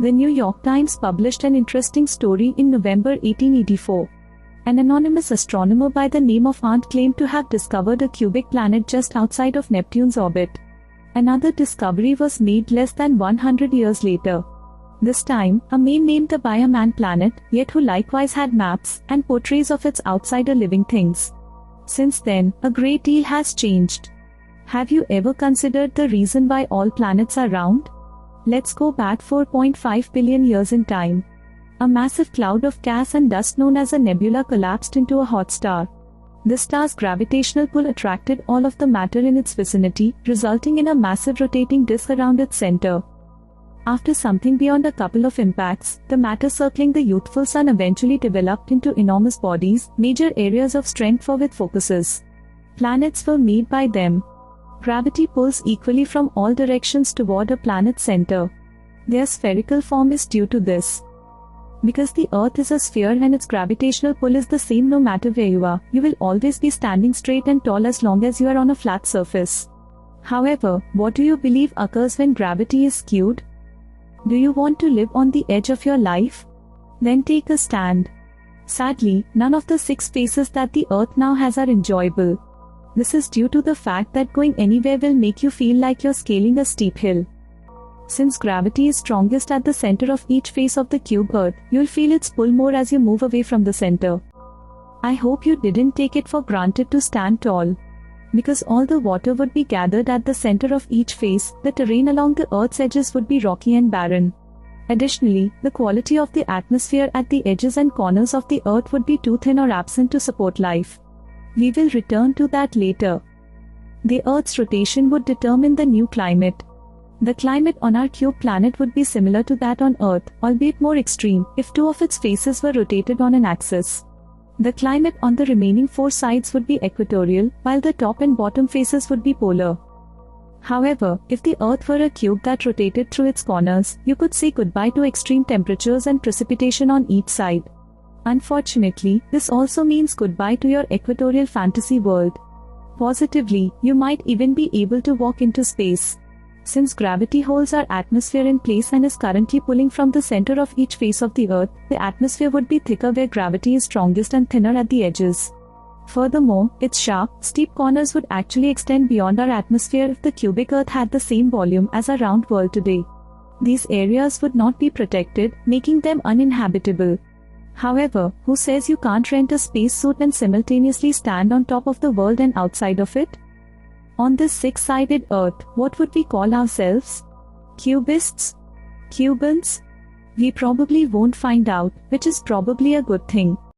The New York Times published an interesting story in November 1884. An anonymous astronomer by the name of Arndt claimed to have discovered a cubic planet just outside of Neptune's orbit. Another discovery was made less than 100 years later. This time, a man named the Biaman planet, yet who likewise had maps and portraits of its outsider living things. Since then, a great deal has changed. Have you ever considered the reason why all planets are round? Let's go back 4.5 billion years in time. A massive cloud of gas and dust known as a nebula collapsed into a hot star. The star's gravitational pull attracted all of the matter in its vicinity, resulting in a massive rotating disk around its center. After something beyond a couple of impacts, the matter circling the youthful sun eventually developed into enormous bodies, major areas of strength for with focuses. Planets were made by them. Gravity pulls equally from all directions toward a planet's center. Their spherical form is due to this. Because the Earth is a sphere and its gravitational pull is the same no matter where you are, you will always be standing straight and tall as long as you are on a flat surface. However, what do you believe occurs when gravity is skewed? Do you want to live on the edge of your life? Then take a stand. Sadly, none of the 6 spaces that the Earth now has are enjoyable. This is due to the fact that going anywhere will make you feel like you're scaling a steep hill. Since gravity is strongest at the center of each face of the cube Earth, you'll feel its pull more as you move away from the center. I hope you didn't take it for granted to stand tall. Because all the water would be gathered at the center of each face, the terrain along the Earth's edges would be rocky and barren. Additionally, the quality of the atmosphere at the edges and corners of the Earth would be too thin or absent to support life. We will return to that later. The Earth's rotation would determine the new climate. The climate on our cube planet would be similar to that on Earth, albeit more extreme, if 2 of its faces were rotated on an axis. The climate on the remaining 4 sides would be equatorial, while the top and bottom faces would be polar. However, if the Earth were a cube that rotated through its corners, you could say goodbye to extreme temperatures and precipitation on each side. Unfortunately, this also means goodbye to your equatorial fantasy world. Positively, you might even be able to walk into space. Since gravity holds our atmosphere in place and is currently pulling from the center of each face of the Earth, the atmosphere would be thicker where gravity is strongest and thinner at the edges. Furthermore, its sharp, steep corners would actually extend beyond our atmosphere if the cubic Earth had the same volume as our round world today. These areas would not be protected, making them uninhabitable. However, who says you can't rent a spacesuit and simultaneously stand on top of the world and outside of it? On this 6-sided Earth, what would we call ourselves? Cubists? Cubans? We probably won't find out, which is probably a good thing.